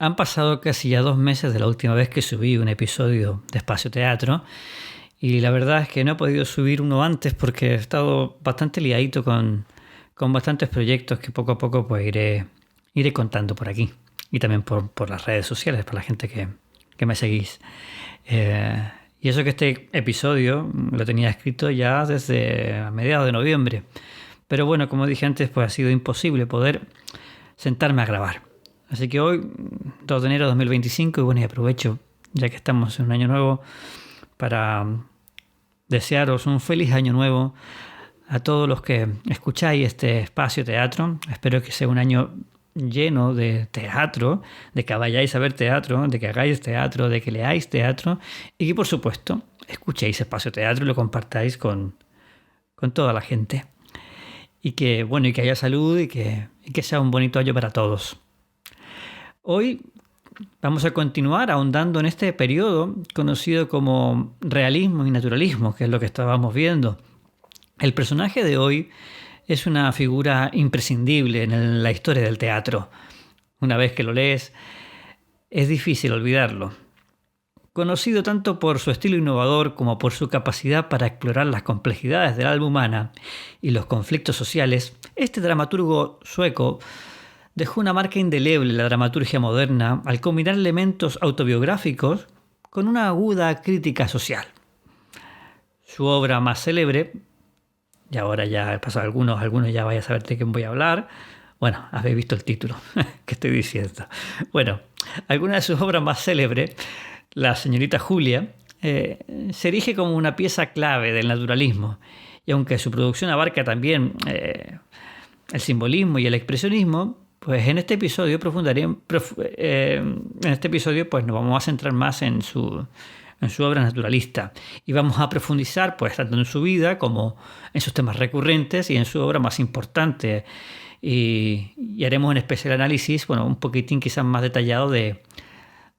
Han pasado casi ya 2 meses de la última vez que subí un episodio de Espacio Teatro y la verdad es que no he podido subir uno antes porque he estado bastante liadito con bastantes proyectos que poco a poco pues iré contando por aquí y también por las redes sociales, para la gente que me seguís. Y eso que este episodio lo tenía escrito ya desde mediados de noviembre. Pero bueno, como dije antes, pues ha sido imposible poder sentarme a grabar. Así que hoy, 2 de enero de 2025, y bueno, y aprovecho, ya que estamos en un año nuevo, para desearos un feliz año nuevo a todos los que escucháis este Espacio Teatro. Espero que sea un año lleno de teatro, de que vayáis a ver teatro, de que hagáis teatro, de que leáis teatro y que, por supuesto, escuchéis Espacio Teatro y lo compartáis con toda la gente. Y que, bueno, y que haya salud y que sea un bonito año para todos. Hoy vamos a continuar ahondando en este periodo conocido como realismo y naturalismo, que es lo que estábamos viendo. El personaje de hoy es una figura imprescindible en la historia del teatro. Una vez que lo lees, es difícil olvidarlo. Conocido tanto por su estilo innovador como por su capacidad para explorar las complejidades del alma humana y los conflictos sociales, este dramaturgo sueco dejó una marca indeleble en la dramaturgia moderna al combinar elementos autobiográficos con una aguda crítica social. Su obra más célebre, y ahora ya he pasado algunos ya vais a saber de quién voy a hablar. Bueno, habéis visto el título que estoy diciendo. Bueno, alguna de sus obras más célebres, La señorita Julia, se erige como una pieza clave del naturalismo. Y aunque su producción abarca también el simbolismo y el expresionismo, pues en este episodio pues nos vamos a centrar más en su obra naturalista y vamos a profundizar pues tanto en su vida como en sus temas recurrentes y en su obra más importante y haremos un especial análisis, bueno, un poquitín quizás más detallado de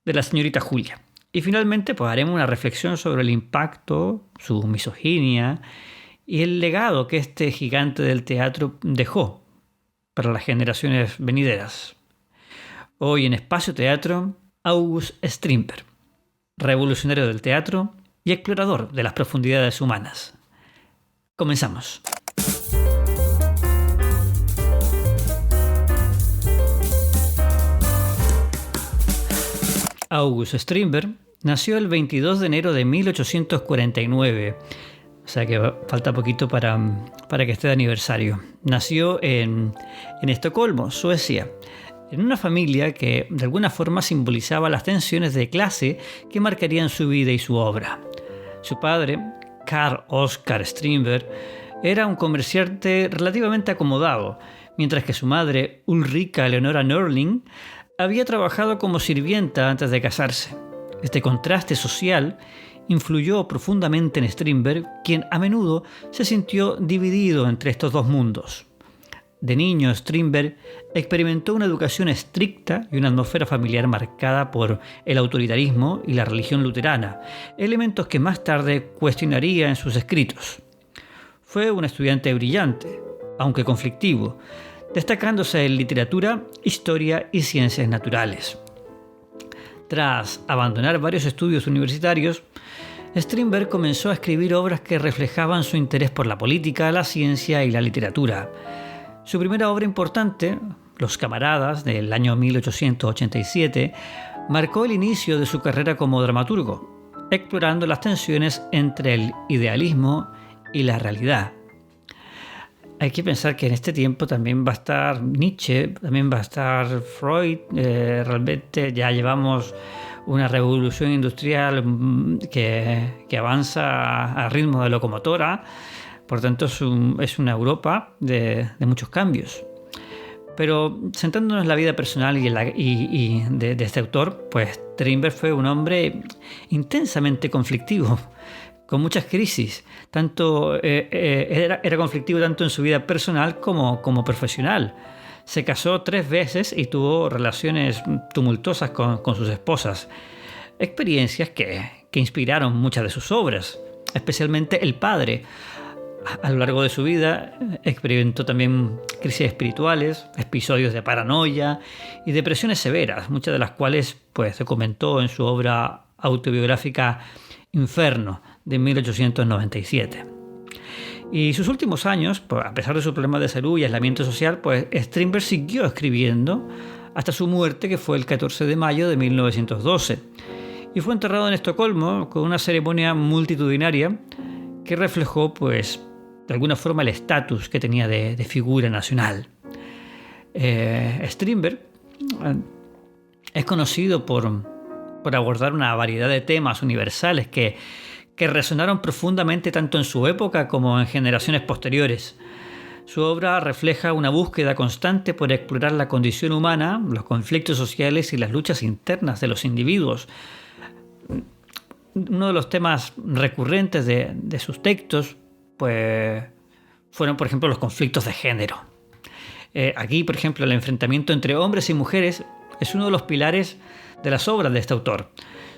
La señorita Julia. Y finalmente pues haremos una reflexión sobre el impacto, su misoginia y el legado que este gigante del teatro dejó para las generaciones venideras. Hoy en Espacio Teatro, August Strindberg, revolucionario del teatro y explorador de las profundidades humanas. Comenzamos. August Strindberg nació el 22 de enero de 1849. O sea que falta poquito para que esté de aniversario. Nació en Estocolmo, Suecia, en una familia que de alguna forma simbolizaba las tensiones de clase que marcarían su vida y su obra. Su padre, Carl Oskar Strindberg, era un comerciante relativamente acomodado, mientras que su madre, Ulrika Eleonora Norling, había trabajado como sirvienta antes de casarse. Este contraste social influyó profundamente en Strindberg, quien a menudo se sintió dividido entre estos dos mundos. De niño, Strindberg experimentó una educación estricta y una atmósfera familiar marcada por el autoritarismo y la religión luterana, elementos que más tarde cuestionaría en sus escritos. Fue un estudiante brillante, aunque conflictivo, destacándose en literatura, historia y ciencias naturales. Tras abandonar varios estudios universitarios, Strindberg comenzó a escribir obras que reflejaban su interés por la política, la ciencia y la literatura. Su primera obra importante, Los camaradas, del año 1887, marcó el inicio de su carrera como dramaturgo, explorando las tensiones entre el idealismo y la realidad. Hay que pensar que en este tiempo también va a estar Nietzsche, también va a estar Freud. Realmente ya llevamos una revolución industrial que avanza a ritmo de locomotora. Por tanto, es una Europa de muchos cambios. Pero sentándonos en la vida personal y de este autor, pues Strindberg fue un hombre intensamente conflictivo, con muchas crisis. Era conflictivo tanto en su vida personal como profesional. Se casó 3 veces y tuvo relaciones tumultuosas con sus esposas. Experiencias que inspiraron muchas de sus obras, especialmente El padre, A lo largo de su vida experimentó también crisis espirituales, episodios de paranoia y depresiones severas, muchas de las cuales pues, documentó en su obra autobiográfica Inferno de 1897. Y sus últimos años, pues, a pesar de sus problemas de salud y aislamiento social, pues Strindberg siguió escribiendo hasta su muerte, que fue el 14 de mayo de 1912. Y fue enterrado en Estocolmo con una ceremonia multitudinaria que reflejó, pues, de alguna forma el estatus que tenía de figura nacional. Strindberg es conocido por abordar una variedad de temas universales que resonaron profundamente tanto en su época como en generaciones posteriores. Su obra refleja una búsqueda constante por explorar la condición humana, los conflictos sociales y las luchas internas de los individuos. Uno de los temas recurrentes de sus textos pues, fueron, por ejemplo, los conflictos de género. Aquí, por ejemplo, el enfrentamiento entre hombres y mujeres es uno de los pilares de las obras de este autor.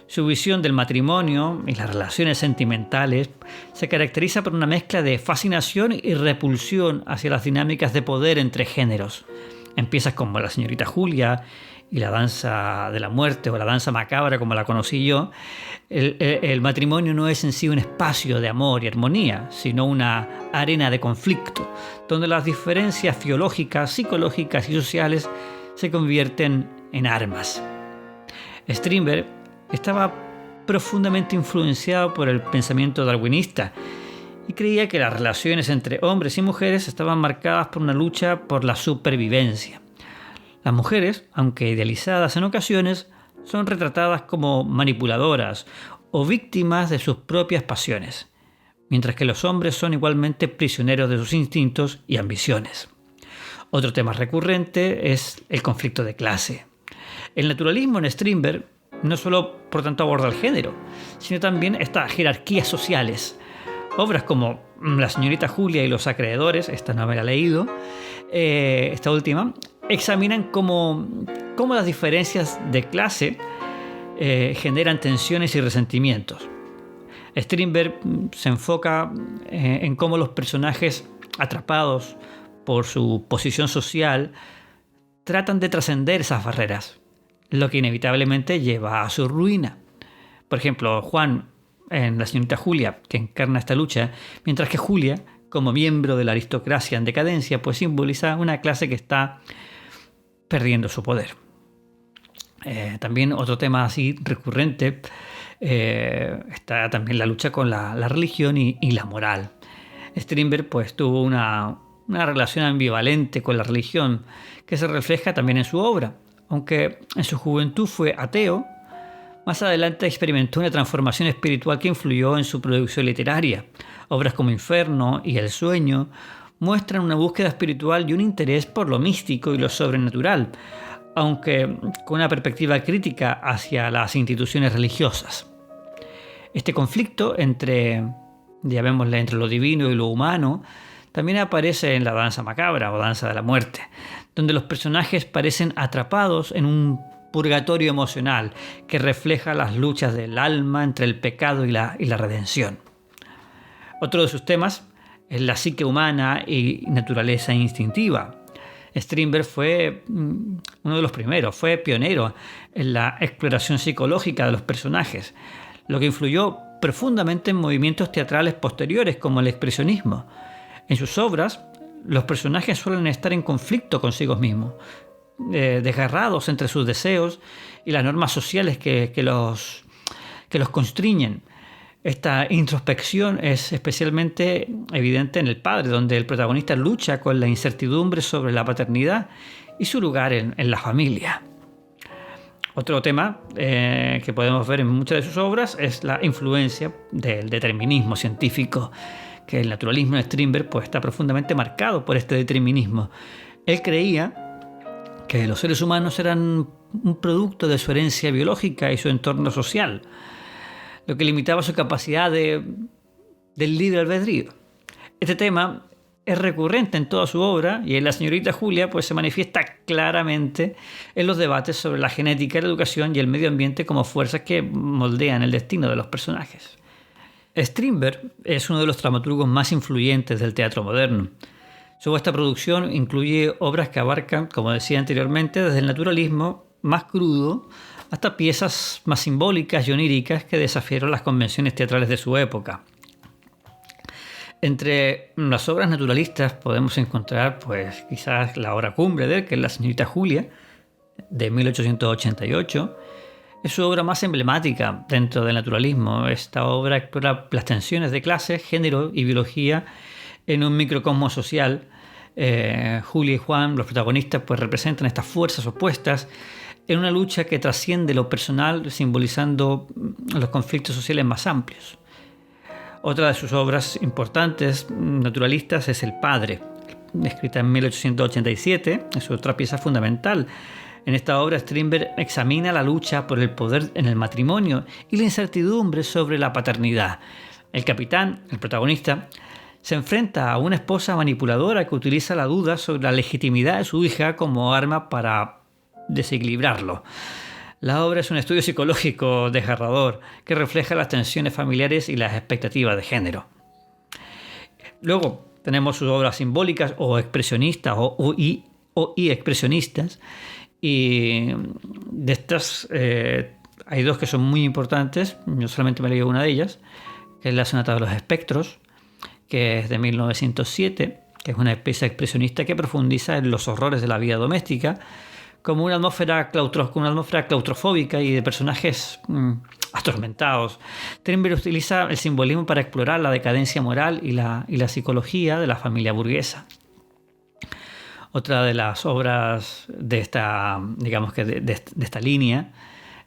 Su visión del matrimonio y las relaciones sentimentales se caracteriza por una mezcla de fascinación y repulsión hacia las dinámicas de poder entre géneros. En piezas como La señorita Julia y La danza de la muerte o La danza macabra, como la conocí yo, el matrimonio no es en sí un espacio de amor y armonía, sino una arena de conflicto, donde las diferencias biológicas, psicológicas y sociales se convierten en armas. Strindberg estaba profundamente influenciado por el pensamiento darwinista y creía que las relaciones entre hombres y mujeres estaban marcadas por una lucha por la supervivencia. Las mujeres, aunque idealizadas en ocasiones, son retratadas como manipuladoras o víctimas de sus propias pasiones, mientras que los hombres son igualmente prisioneros de sus instintos y ambiciones. Otro tema recurrente es el conflicto de clase. El naturalismo en Strindberg no solo, por tanto, aborda el género, sino también estas jerarquías sociales. Obras como La señorita Julia y Los acreedores, esta no me la he leído, esta última, examinan cómo las diferencias de clase generan tensiones y resentimientos. Strindberg se enfoca en cómo los personajes atrapados por su posición social tratan de trascender esas barreras, lo que inevitablemente lleva a su ruina. Por ejemplo, Juan en La señorita Julia, que encarna esta lucha, mientras que Julia, como miembro de la aristocracia en decadencia, pues simboliza una clase que está perdiendo su poder. También otro tema así recurrente está también la lucha con la religión y la moral. Strindberg pues tuvo una relación ambivalente con la religión que se refleja también en su obra. Aunque en su juventud fue ateo, más adelante experimentó una transformación espiritual que influyó en su producción literaria. Obras como Inferno y El sueño muestran una búsqueda espiritual y un interés por lo místico y lo sobrenatural, aunque con una perspectiva crítica hacia las instituciones religiosas. Este conflicto entre lo divino y lo humano también aparece en La danza macabra o Danza de la muerte, donde los personajes parecen atrapados en un purgatorio emocional que refleja las luchas del alma entre el pecado y la redención. Otro de sus temas es la psique humana y naturaleza instintiva. Strindberg fue uno de los primeros, fue pionero en la exploración psicológica de los personajes, lo que influyó profundamente en movimientos teatrales posteriores como el expresionismo. En sus obras, los personajes suelen estar en conflicto consigo mismos, desgarrados entre sus deseos y las normas sociales que los constriñen. Esta introspección es especialmente evidente en El padre, donde el protagonista lucha con la incertidumbre sobre la paternidad y su lugar en la familia. Otro tema que podemos ver en muchas de sus obras es la influencia del determinismo científico, que el naturalismo de Strindberg pues, está profundamente marcado por este determinismo. Él creía que los seres humanos eran un producto de su herencia biológica y su entorno social, lo que limitaba su capacidad del libre albedrío. Este tema es recurrente en toda su obra y en La señorita Julia pues, se manifiesta claramente en los debates sobre la genética, la educación y el medio ambiente como fuerzas que moldean el destino de los personajes. Strindberg es uno de los dramaturgos más influyentes del teatro moderno. Su vasta producción incluye obras que abarcan, como decía anteriormente, desde el naturalismo más crudo hasta piezas más simbólicas y oníricas que desafiaron las convenciones teatrales de su época. Entre las obras naturalistas podemos encontrar, pues, quizás la obra cumbre de él, que es La señorita Julia, de 1888. Es su obra más emblemática dentro del naturalismo. Esta obra explora las tensiones de clase, género y biología en un microcosmos social. Julia y Juan, los protagonistas, pues representan estas fuerzas opuestas en una lucha que trasciende lo personal, simbolizando los conflictos sociales más amplios. Otra de sus obras importantes naturalistas es El Padre, escrita en 1887, es otra pieza fundamental. En esta obra Strindberg examina la lucha por el poder en el matrimonio y la incertidumbre sobre la paternidad. El capitán, el protagonista, se enfrenta a una esposa manipuladora que utiliza la duda sobre la legitimidad de su hija como arma para desequilibrarlo. La obra es un estudio psicológico desgarrador que refleja las tensiones familiares y las expectativas de género. Luego tenemos sus obras simbólicas o expresionistas y expresionistas. Y de estas hay dos que son muy importantes. Yo solamente me leí una de ellas, que es la Sonata de los Espectros, que es de 1907, que es una pieza expresionista que profundiza en los horrores de la vida doméstica, como una atmósfera claustrofóbica y de personajes atormentados. Strindberg utiliza el simbolismo para explorar la decadencia moral y la psicología de la familia burguesa. Otra de las obras de esta, digamos que de esta línea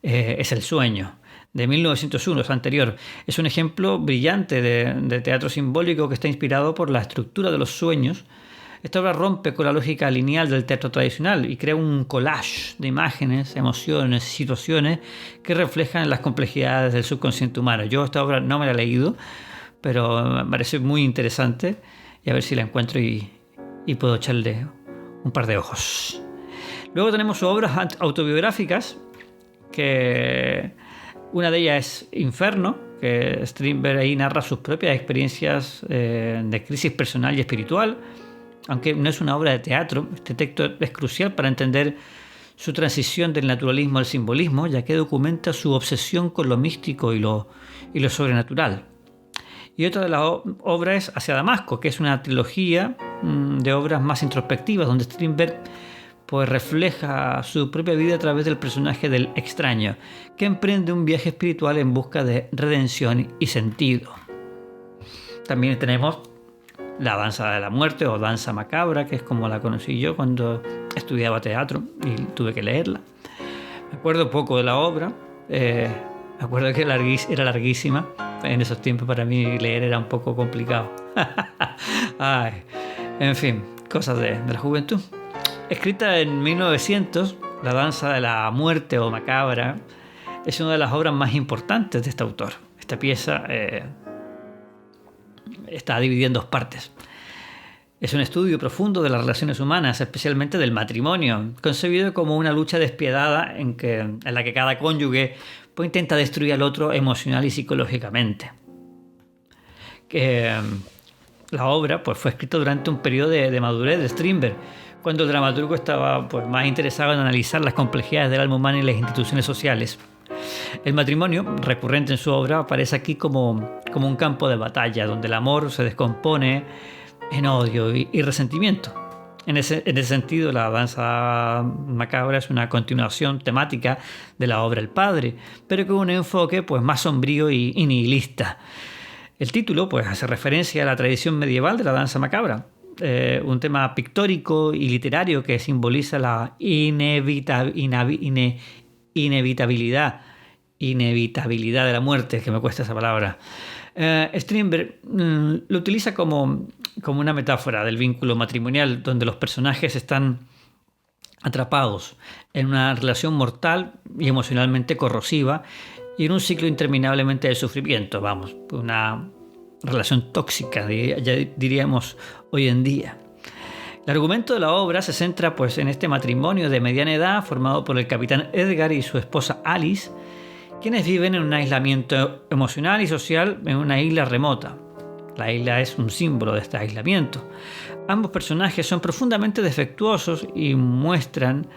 es El Sueño, de 1901, es anterior. Es un ejemplo brillante de teatro simbólico que está inspirado por la estructura de los sueños. Esta obra rompe con la lógica lineal del teatro tradicional y crea un collage de imágenes, emociones y situaciones que reflejan las complejidades del subconsciente humano. Yo esta obra no me la he leído, pero me parece muy interesante y a ver si la encuentro y puedo echarle un par de ojos. Luego tenemos obras autobiográficas, que una de ellas es Inferno, que Strindberg ahí narra sus propias experiencias de crisis personal y espiritual. Aunque no es una obra de teatro, este texto es crucial para entender su transición del naturalismo al simbolismo, ya que documenta su obsesión con lo místico y lo sobrenatural. Y otra de las obras es Hacia Damasco, que es una trilogía de obras más introspectivas, donde Strindberg pues refleja su propia vida a través del personaje del extraño, que emprende un viaje espiritual en busca de redención y sentido. También tenemos La Danza de la Muerte o Danza Macabra, que es como la conocí yo cuando estudiaba teatro y tuve que leerla. Me acuerdo poco de la obra, me acuerdo que era larguísima. En esos tiempos para mí leer era un poco complicado. Ay, en fin, cosas de la juventud. Escrita en 1900, La Danza de la Muerte o Macabra es una de las obras más importantes de este autor. Esta pieza está dividida en dos partes. Es un estudio profundo de las relaciones humanas, especialmente del matrimonio, concebido como una lucha despiadada en la que cada cónyuge pues, intenta destruir al otro emocional y psicológicamente. La obra pues, fue escrita durante un periodo de madurez de Strindberg, cuando el dramaturgo estaba pues, más interesado en analizar las complejidades del alma humana y las instituciones sociales. El matrimonio, recurrente en su obra, aparece aquí como un campo de batalla, donde el amor se descompone en odio y resentimiento. En ese sentido, La Danza Macabra es una continuación temática de la obra El Padre, pero con un enfoque pues, más sombrío y nihilista. El título pues, hace referencia a la tradición medieval de la danza macabra, un tema pictórico y literario que simboliza la inevitabilidad de la muerte, que me cuesta esa palabra. Strindberg lo utiliza como una metáfora del vínculo matrimonial, donde los personajes están atrapados en una relación mortal y emocionalmente corrosiva y en un ciclo interminablemente de sufrimiento, una relación tóxica, ya diríamos hoy en día. El argumento de la obra se centra pues, en este matrimonio de mediana edad formado por el capitán Edgar y su esposa Alice, quienes viven en un aislamiento emocional y social en una isla remota. La isla es un símbolo de este aislamiento. Ambos personajes son profundamente defectuosos y muestran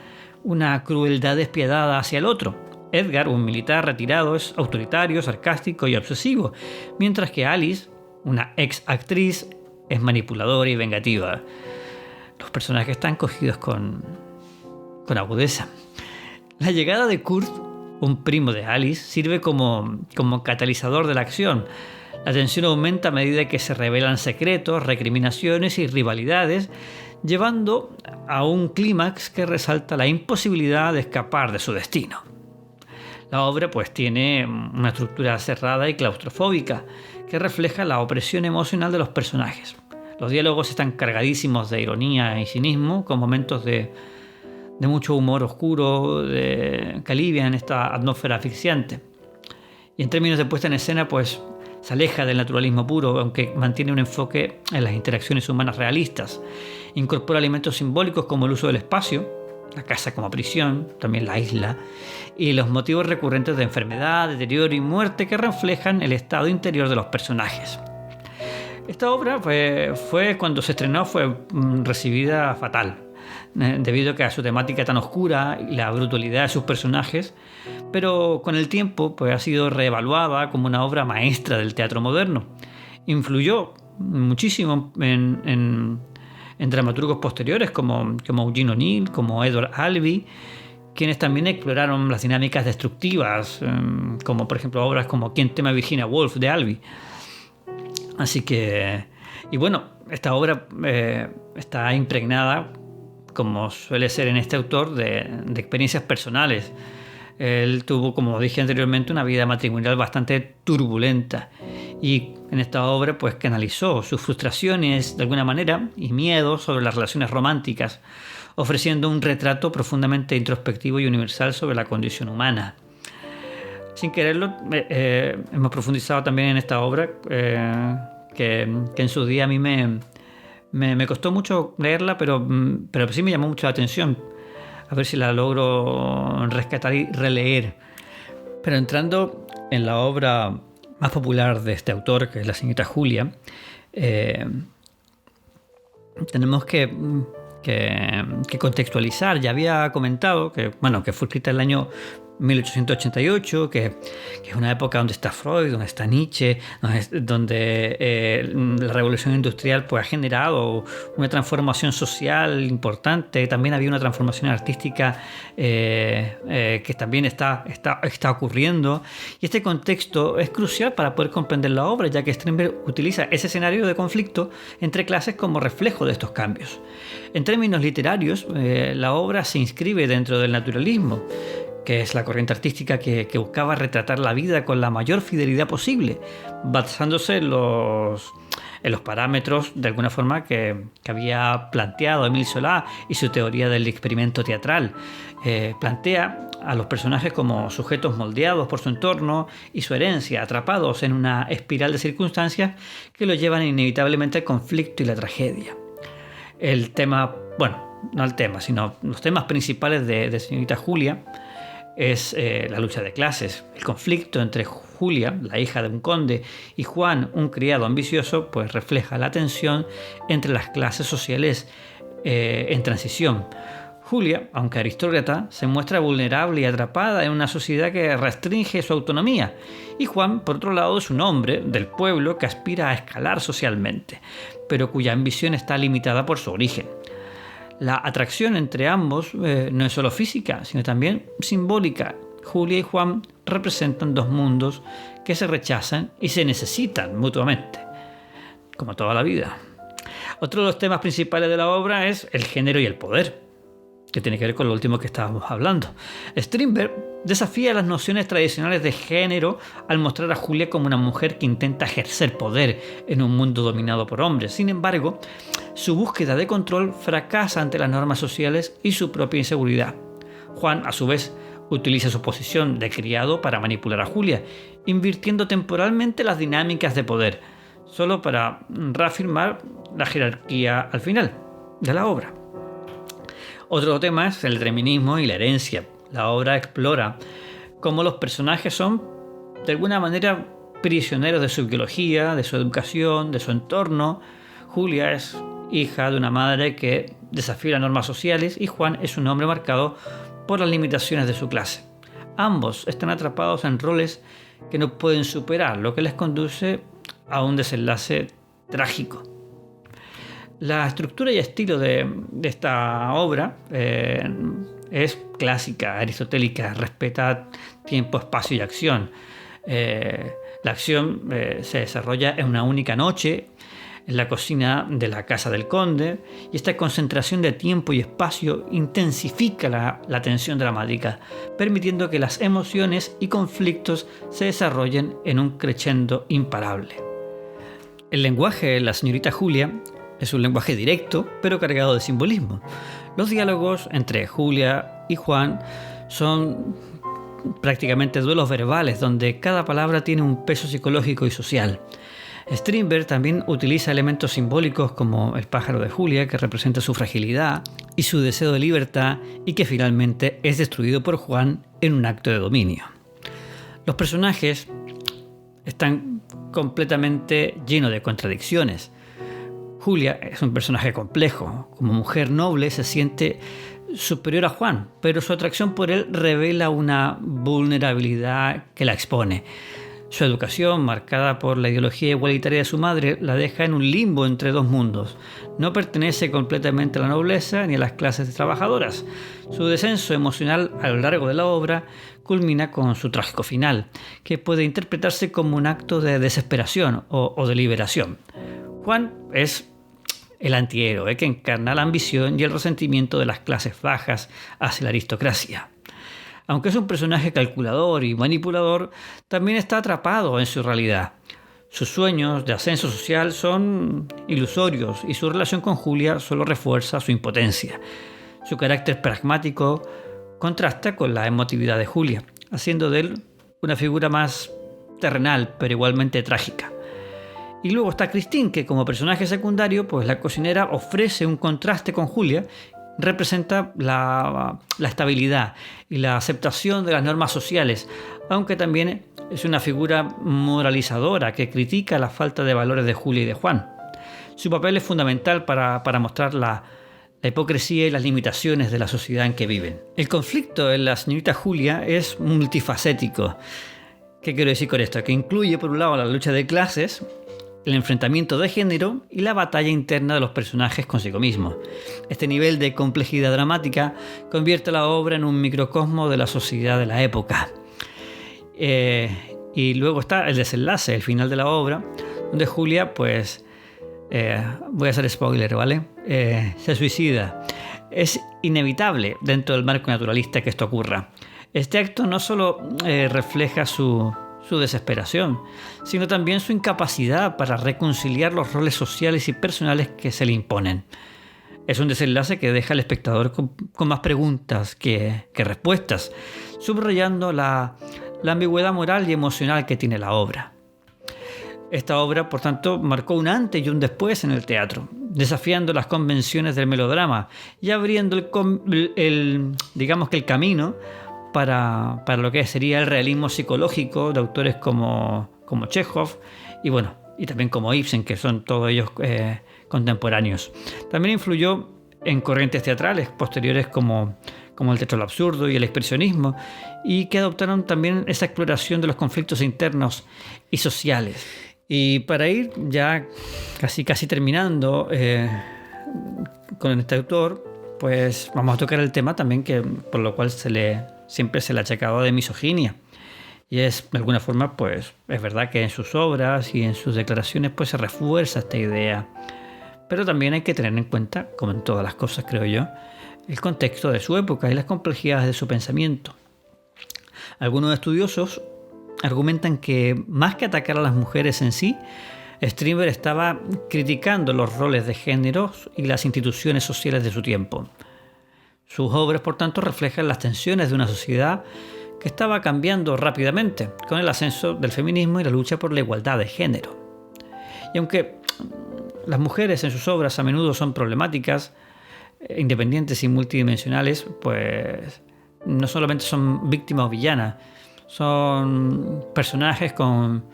una crueldad despiadada hacia el otro. Edgar, un militar retirado, es autoritario, sarcástico y obsesivo, mientras que Alice, una ex actriz, es manipuladora y vengativa. Los personajes están cogidos con agudeza. La llegada de Kurt, un primo de Alice, sirve como catalizador de la acción. La tensión aumenta a medida que se revelan secretos, recriminaciones y rivalidades, llevando a un clímax que resalta la imposibilidad de escapar de su destino. La obra pues tiene una estructura cerrada y claustrofóbica que refleja la opresión emocional de los personajes. Los diálogos están cargadísimos de ironía y cinismo, con momentos de mucho humor oscuro que alivian esta atmósfera asfixiante. Y en términos de puesta en escena, pues se aleja del naturalismo puro, aunque mantiene un enfoque en las interacciones humanas realistas. Incorpora elementos simbólicos como el uso del espacio, la casa como prisión, también la isla, y los motivos recurrentes de enfermedad, deterioro y muerte que reflejan el estado interior de los personajes. Esta obra fue cuando se estrenó fue recibida fatal, debido a su temática tan oscura y la brutalidad de sus personajes, pero con el tiempo pues, ha sido reevaluada como una obra maestra del teatro moderno. Influyó muchísimo en dramaturgos posteriores como Eugene O'Neill, como Edward Albee, quienes también exploraron las dinámicas destructivas, como por ejemplo obras como ¿Quién teme a Virginia Woolf? De Albee. Así que, y bueno, esta obra está impregnada, como suele ser en este autor, de experiencias personales. Él tuvo, como dije anteriormente, una vida matrimonial bastante turbulenta y en esta obra pues canalizó sus frustraciones de alguna manera y miedos sobre las relaciones románticas, ofreciendo un retrato profundamente introspectivo y universal sobre la condición humana. Sin quererlo, hemos profundizado también en esta obra que en su día a mí me costó mucho leerla, pero sí me llamó mucho la atención. A ver si la logro rescatar y releer. Pero entrando en la obra más popular de este autor, que es La señorita Julia, tenemos que contextualizar. Ya había comentado que fue escrita en el año 1888, que es una época donde está Freud, donde está Nietzsche, donde la revolución industrial pues, ha generado una transformación social importante. También había una transformación artística que también está ocurriendo. Y este contexto es crucial para poder comprender la obra, ya que Strindberg utiliza ese escenario de conflicto entre clases como reflejo de estos cambios. En términos literarios, la obra se inscribe dentro del naturalismo, que es la corriente artística que buscaba retratar la vida con la mayor fidelidad posible, basándose en los parámetros, de alguna forma, que había planteado Émile Zola y su teoría del experimento teatral. Plantea a los personajes como sujetos moldeados por su entorno y su herencia, atrapados en una espiral de circunstancias que los llevan inevitablemente al conflicto y la tragedia. El tema, no el tema, sino los temas principales de Señorita Julia es la lucha de clases. El conflicto entre Julia, la hija de un conde, y Juan, un criado ambicioso, pues refleja la tensión entre las clases sociales en transición. Julia, aunque aristócrata, se muestra vulnerable y atrapada en una sociedad que restringe su autonomía. Y Juan, por otro lado, es un hombre del pueblo que aspira a escalar socialmente, pero cuya ambición está limitada por su origen. La atracción entre ambos no es solo física, sino también simbólica. Julia y Juan representan dos mundos que se rechazan y se necesitan mutuamente, como toda la vida. Otro de los temas principales de la obra es el género y el poder, que tiene que ver con lo último que estábamos hablando. Strindberg desafía las nociones tradicionales de género al mostrar a Julia como una mujer que intenta ejercer poder en un mundo dominado por hombres. Sin embargo, su búsqueda de control fracasa ante las normas sociales y su propia inseguridad. Juan, a su vez, utiliza su posición de criado para manipular a Julia, invirtiendo temporalmente las dinámicas de poder, solo para reafirmar la jerarquía al final de la obra. Otro tema es el determinismo y la herencia. La obra explora Como los personajes son, de alguna manera, prisioneros de su biología, de su educación, de su entorno. Julia es hija de una madre que desafía las normas sociales y Juan es un hombre marcado por las limitaciones de su clase. Ambos están atrapados en roles que no pueden superar, lo que les conduce a un desenlace trágico. La estructura y estilo de esta obra es clásica, aristotélica, respeta tiempo, espacio y acción. La acción se desarrolla en una única noche en la cocina de la casa del conde, y esta concentración de tiempo y espacio intensifica la tensión dramática, permitiendo que las emociones y conflictos se desarrollen en un crescendo imparable. El lenguaje de la señorita Julia es un lenguaje directo, pero cargado de simbolismo. Los diálogos entre Julia y Juan son prácticamente duelos verbales, donde cada palabra tiene un peso psicológico y social. Strindberg también utiliza elementos simbólicos como el pájaro de Julia, que representa su fragilidad y su deseo de libertad, y que finalmente es destruido por Juan en un acto de dominio. Los personajes están completamente llenos de contradicciones. Julia es un personaje complejo. Como mujer noble se siente superior a Juan, pero su atracción por él revela una vulnerabilidad que la expone. Su educación, marcada por la ideología igualitaria de su madre, la deja en un limbo entre dos mundos. No pertenece completamente a la nobleza ni a las clases trabajadoras. Su descenso emocional a lo largo de la obra culmina con su trágico final, que puede interpretarse como un acto de desesperación o de liberación. Juan es el antihéroe que encarna la ambición y el resentimiento de las clases bajas hacia la aristocracia. Aunque es un personaje calculador y manipulador, también está atrapado en su realidad. Sus sueños de ascenso social son ilusorios y su relación con Julia solo refuerza su impotencia. Su carácter pragmático contrasta con la emotividad de Julia, haciendo de él una figura más terrenal, pero igualmente trágica. Y luego está Christine, que como personaje secundario, pues la cocinera ofrece un contraste con Julia, representa la estabilidad y la aceptación de las normas sociales, aunque también es una figura moralizadora que critica la falta de valores de Julia y de Juan. Su papel es fundamental para mostrar la hipocresía y las limitaciones de la sociedad en que viven. El conflicto en la señorita Julia es multifacético. ¿Qué quiero decir con esto? Que incluye, por un lado, la lucha de clases, el enfrentamiento de género y la batalla interna de los personajes consigo mismos. Este nivel de complejidad dramática convierte la obra en un microcosmo de la sociedad de la época. Y luego está el desenlace, el final de la obra, donde Julia, pues, voy a hacer spoiler, ¿vale? Se suicida. Es inevitable dentro del marco naturalista que esto ocurra. Este acto no solo refleja su desesperación, sino también su incapacidad para reconciliar los roles sociales y personales que se le imponen. Es un desenlace que deja al espectador con más preguntas que respuestas, subrayando la ambigüedad moral y emocional que tiene la obra. Esta obra, por tanto, marcó un antes y un después en el teatro, desafiando las convenciones del melodrama y abriendo el camino para lo que sería el realismo psicológico de autores como Chekhov y también como Ibsen, que son todos ellos contemporáneos. También influyó en corrientes teatrales posteriores como el teatro del absurdo y el expresionismo, y que adoptaron también esa exploración de los conflictos internos y sociales. Y para ir ya casi terminando con este autor, pues vamos a tocar el tema también por lo cual siempre se le ha achacado de misoginia. Y de alguna forma, pues es verdad que en sus obras y en sus declaraciones pues se refuerza esta idea. Pero también hay que tener en cuenta, como en todas las cosas creo yo, el contexto de su época y las complejidades de su pensamiento. Algunos estudiosos argumentan que más que atacar a las mujeres en sí, Strindberg estaba criticando los roles de género y las instituciones sociales de su tiempo. Sus obras, por tanto, reflejan las tensiones de una sociedad que estaba cambiando rápidamente con el ascenso del feminismo y la lucha por la igualdad de género. Y aunque las mujeres en sus obras a menudo son problemáticas, independientes y multidimensionales, pues no solamente son víctimas o villanas, Son personajes con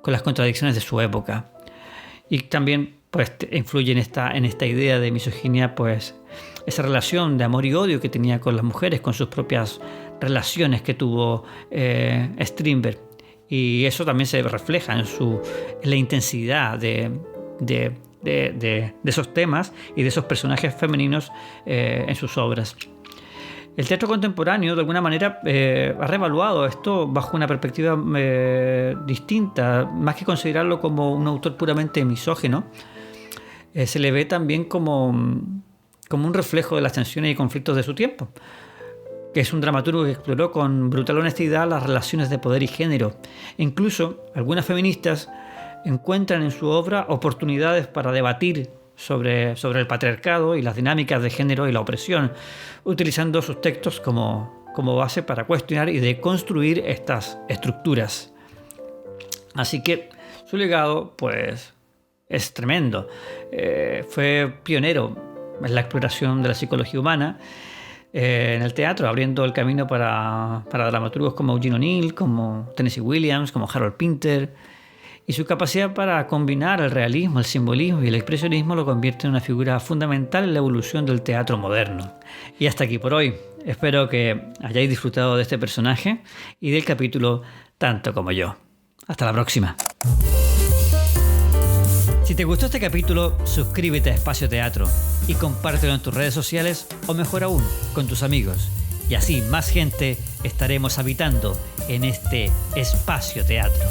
las contradicciones de su época. Y también pues influye en esta idea de misoginia, pues esa relación de amor y odio que tenía con las mujeres, con sus propias relaciones que tuvo Strindberg. Y eso también se refleja en la intensidad de esos temas y de esos personajes femeninos en sus obras. El teatro contemporáneo, de alguna manera, ha reevaluado esto bajo una perspectiva distinta. Más que considerarlo como un autor puramente misógino, se le ve también como un reflejo de las tensiones y conflictos de su tiempo, que es un dramaturgo que exploró con brutal honestidad las relaciones de poder y género. Incluso algunas feministas encuentran en su obra oportunidades para debatir sobre el patriarcado y las dinámicas de género y la opresión, utilizando sus textos como base para cuestionar y deconstruir estas estructuras. Así que su legado, pues, es tremendo. Fue pionero en la exploración de la psicología humana en el teatro, abriendo el camino para dramaturgos como Eugene O'Neill, como Tennessee Williams, como Harold Pinter. Y su capacidad para combinar el realismo, el simbolismo y el expresionismo lo convierte en una figura fundamental en la evolución del teatro moderno. Y hasta aquí por hoy. Espero que hayáis disfrutado de este personaje y del capítulo tanto como yo. Hasta la próxima. Si te gustó este capítulo, suscríbete a Espacio Teatro y compártelo en tus redes sociales o mejor aún, con tus amigos. Y así más gente estaremos habitando en este Espacio Teatro.